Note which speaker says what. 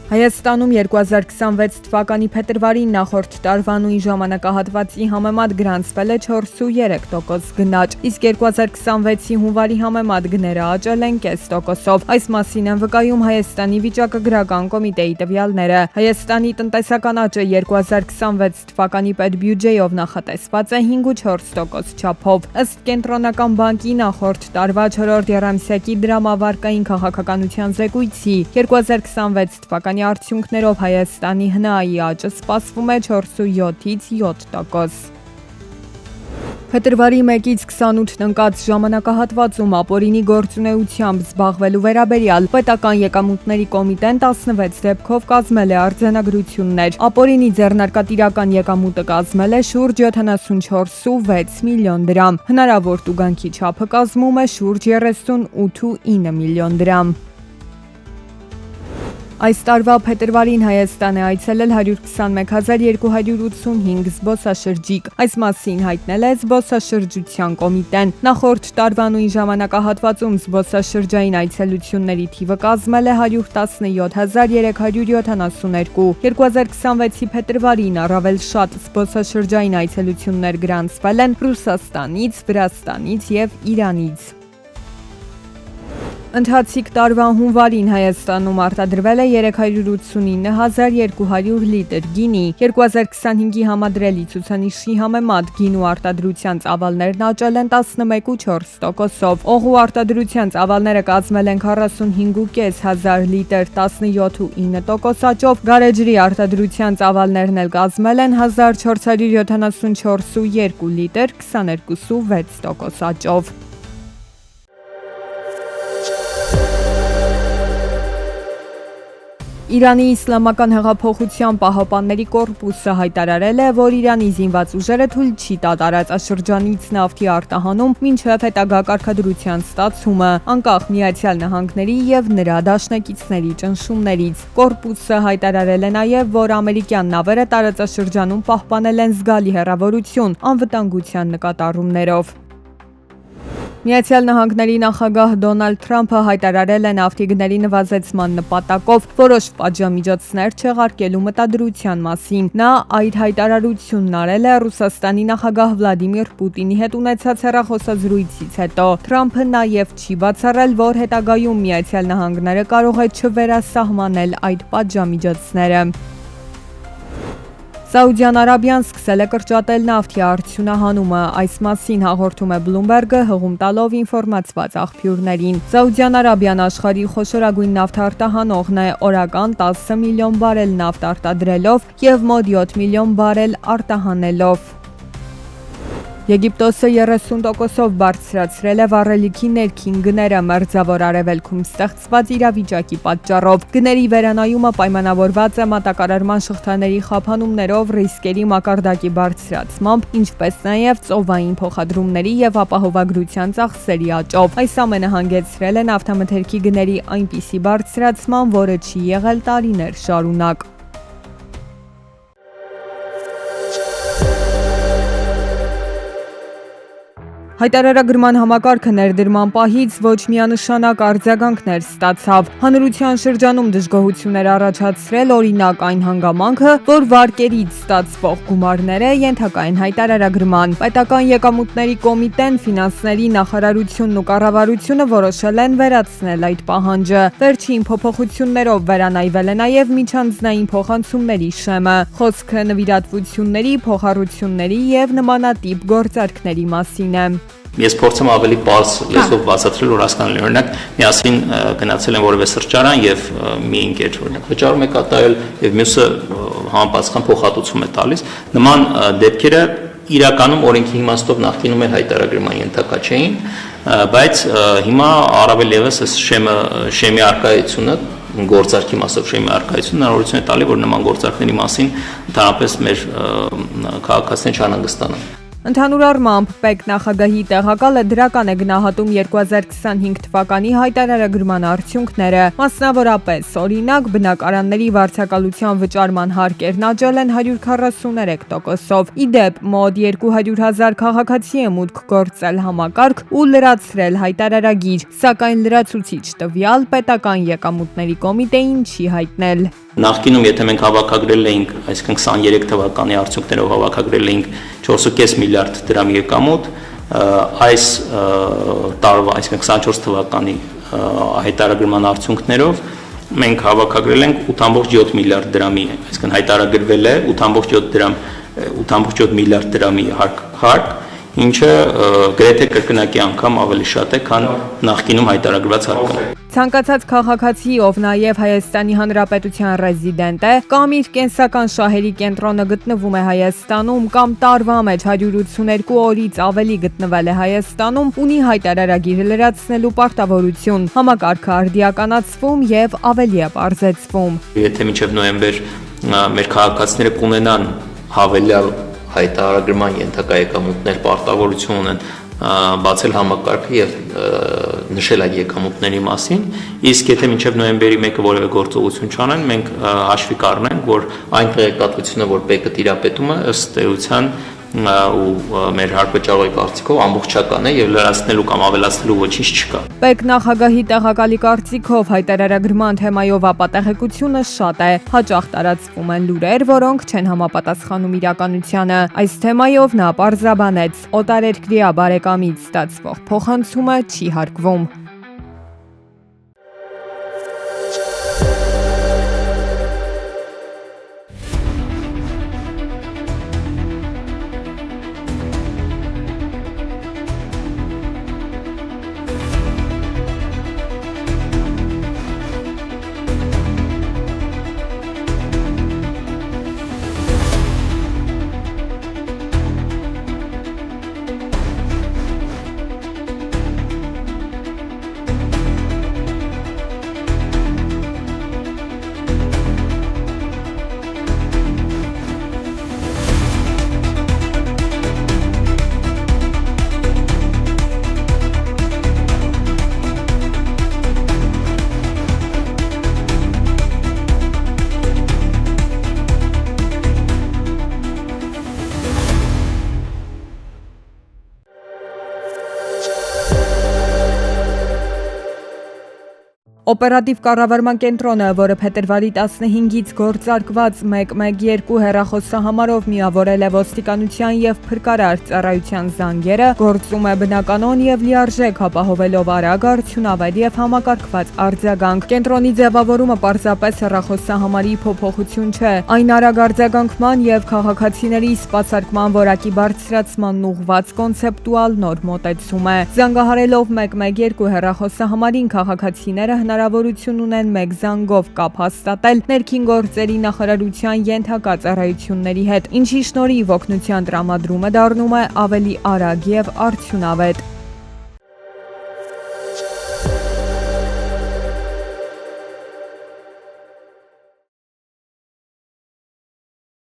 Speaker 1: Հայաստանում 2026 թվականի փետրվարին նախորդ տարվա նույն ժամանակահատվածի համեմատ գրանցվել է 4,3% գնաճ, իսկ 2026-ի հունվարի համեմատ գները աճել են 0,5%-ով։ Այս մասին են վկայում Հայաստանի վիճակագրական կոմիտեի տվյալները։ Հայաստանի տնտեսական աճը 2026 թվականի պետբյուջեով նախատեսված է 5,4% չափով։ Ըստ Կենտրոնական բանկի նախորդ տարվա 4-րդ եռամսյակի դրամավարկային քաղաքականության զեկույցի 2026 թվականի արդյունքներով Հայաստանի ՀՆԱ-ի աճը սպասվում է 4,7-ից 7%։ Փետրվարի 1-ից 28-ն ընկած ժամանակահատվածում ապօրինի գործունեությամբ զբաղվելու վերաբերյալ պետական եկամուտների կոմիտեն 16 դեպքով կազմել է արձանագրություններ։ Ապօրինի ձեռնարկատիրական եկամուտը կազմել է շուրջ 74,6 միլիոն դրամ։ Հնարավոր տուգանքի չափը կազմում է շուրջ 38,9 միլիոն դրամ։ Այս տարվա փետրվարին Հայաստան է այցելել 121,285 զբոսաշրջիկ։ Այս մասին հայտնել է զբոսաշրջության կոմիտեն։ Նախորդ տարվա նույն ժամանակահատվածում զբոսաշրջային այցելությունների թիվը կազմել է 117,372։ 2026-ի փետրվարին առավել շատ զբոսաշրջային այցելություններ գրանցվել են Ռուսաստանից, Վրաստանից եւ Իրանից։ Ընթացիկ տարվա հունվարին Հայաստանում արտադրվել է 389,200 լիտր գինի։ 2025-ի համադրելի ցուցանիշի համեմատ գինու արտադրության ծավալներն աճել են 11,4%-ով։ Օղու արտադրության ծավալները կազմել են 45,500 լիտր 17,9% աճով։ Գարեջրի արտադրության ծավալներն էլ կազմել են 1474,2 լիտր 22,6% աճով։ Իրանի իսլամական հեղափոխության պահապանների կորպուսը հայտարարել է, որ Իրանի զինված ուժերը թույլ չի տա տարածաշրջանից նավթի արտահանում մինչև հետագա կարգադրության ստացումը, անկախ Միացյալ Նահանգների եւ նրա դաշնակիցների ճնշումներից։ Կորպուսը հայտարարել է նաեւ, որ ամերիկյան նավերը տարածաշրջանում պահպանել են զգալի հեռավորություն անվտանգության նկատառումներով։ Միացյալ Նահանգների նախագահ Դոնալդ Թրամփը հայտարարել է նավթի գների նվազեցման նպատակով որոշ պատժամիջոցներ չեղարկելու մտադրության մասին։ Նա այդ հայտարարությունն արել է Ռուսաստանի նախագահ Վլադիմիր Պուտինի հետ ունեցած հեռախոսազրույցից հետո։ Թրամփը նաև չի բացառել, որ հետագայում Միացյալ Նահանգները կարող է չվերասահմանել այդ պատժամիջոցները։ Սաուդյան Արաբիան սկսել է կրճատել նավթի արդյունահանումը։ Այս մասին հաղորդում է Bloomberg-ը հղում տալով ինֆորմացված աղբյուրներին։ Սաուդյան Արաբիան աշխարհի խոշորագույն նավթարտահանողն է, օրական 10 միլիոն բարել նավթ արտադրելով եւ մոտ 7 միլիոն բարել արտահանելով։ Եգիպտոսը 30%-ով բարձրացրել է վառելիքի ներքին գները մերձավոր արևելքում ստեղծված իրավիճակի պատճառով։ Գների վերանայումը պայմանավորված է մատակարարման շղթաների խափանումներով, ռիսկերի մակարդակի բարձրացմամբ, ինչպես նաև ծովային փոխադրումների եւ ապահովագրության ծախսերի աճով։ Այս ամենը հանգեցրել է նավթամթերքի գների այնպիսի բարձրացման, որը չի եղել տարիներ շարունակ։ Հայտարարագրման համակարգը ներդրման պահից ոչ միանշանակ արձագանքներ ստացավ։ Հանրության շրջանում դժգոհություններ առաջացրել օրինակ այն հանգամանքը, որ վարկերից ստացվող գումարները ենթակա են հայտարարագրման։ Պետական եկամուտների կոմիտեն, ֆինանսների նախարարությունն ու կառավարությունը որոշել են վերացնել այդ պահանջը։ Վերջին փոփոխություններով վերանայվել է նաև միջանձնային փոխանցումների շեմը։ Խոսքը նվիրատվությունների, փոխառությունների եւ նմանատիպ գործարքների մասին է։
Speaker 2: Ես փորձեմ ավելի པարզ լեզվով բացատրել, որ հասկանալի։ Օրինակ, միասին գնացել են որևէ սրճարան եւ մի ընկեր օրինակ վճարում է կատարել եւ մյուսը համապատասխան փոխհատուցում է տալիս։ Նման դեպքերը իրականում օրենքի իմաստով նախկինում էր հայտարարագրման ենթակա չէին, բայց հիմա առավել եւս այս շեմի արկայությունը գործարքի մասով շեմի արկայությունը հնարավորություն է տալի, որ նման գործարքների մասին ընդհանրապես մեր քաղաքացիներն չանհանգստանան։
Speaker 1: Ընդհանուր առմամբ ՊԵԿ նախագահի տեղակալը դրական է գնահատում 2025 թվականի հայտարարագրման արդյունքները, մասնավորապես օրինակ բնակարանների վարձակալության վճարման հարկերն աճել են 143%-ով, ի դեպ մոտ 200,000 քաղաքացի է մուտք գործել համակարգ ու լրացրել հայտարարագիր, սակայն լրացուցիչ տվյալ պետական եկամուտների կոմիտեին չի հայտնել։
Speaker 2: Նախկինում, եթե մենք հավաքագրել էինք, այսինքն 23 թվականի արդյունքներով հավաքագրել էինք 4.5 միլիարդ դրամ եկամուտ, այս տարվա, այսինքն 24 թվականի հայտարարագրման արդյունքներով մենք հավաքագրել ենք 8.7 միլիարդ դրամի, այսինքն հայտարարագրվել է 8.7 միլիարդ դրամի հարկ, ինչը գրեթե կրկնակի անգամ ավելի շատ է, քան նախկինում հայտարարված հարկը։
Speaker 1: Ցանկացած քաղաքացի, ով նաև Հայաստանի Հանրապետության ռեզիդենտ է, կամ իր կենսական շահերի կենտրոնը գտնվում է Հայաստանում, կամ տարվա մեջ 182 օրից ավելի գտնվել է Հայաստանում, ունի հայտարարագիրը լրացնելու պարտավորություն, համակարգը արդիականացվում եւ ավելի է պարզեցվում։
Speaker 2: Եթե մինչև նոյեմբեր մեր քաղաքացիները կունենան հավելյալ հայտարարագրման ենթակա եկամուտներ, պարտավորություն ունեն բացել համակարգը եւ նշել այդ եկամուտների մասին, իսկ եթե մինչև նոյեմբերի 1-ը որևէ գործողություն չանեն, մենք հաշվի կառնենք, որ այն տեղեկատվությունը, որ ՊԵԿ-ը տիրապետում է, ըստ էության ու մեր հարկվճարողի կարծիքով ամբողջական է եւ լրացնելու կամ ավելացնելու ոչինչ չկա։
Speaker 1: ՊԵԿ նախագահի տեղակալի կարծիքով հայտարարագրման թեմայով ապատեղեկությունը շատ է, հաճախ տարածվում են լուրեր, որոնք չեն համապատասխանում իրականությանը։ Այս թեմայով նա պարզաբանեց, օտարերկրյա բարեկամից ստացվող փոխանցումը չի հարկվում։ Օպերատիվ կառավարման կենտրոնը, որը փետրվարի 15-ից գործարկված 112 հեռախոսահամարով միավորել է ոստիկանության եւ փրկարար ծառայության զանգերը, գործում է բնականon եւ լիարժեք ապահովելով արագ, արդյունավետ եւ համակարգված արձագանք։ Կենտրոնի ձևավորումը պարզապես հեռախոսահամարի փոփոխություն չէ, այն արագ արձագանքման եւ քաղաքացիների սպասարկման որակի բարձրացման ուղղված կոնցեպտուալ նոր մոտեցում է։ Զանգահարելով 112 հեռախոսահամարին քաղաքացիները հնարավորություն ունեն մեկ զանգով կապ հաստատել ներքին գործերի նախարարության ենթակա ծառայությունների հետ, ինչի շնորհիվ օգնության տրամադրումը դառնում է ավելի արագ եւ արդյունավետ։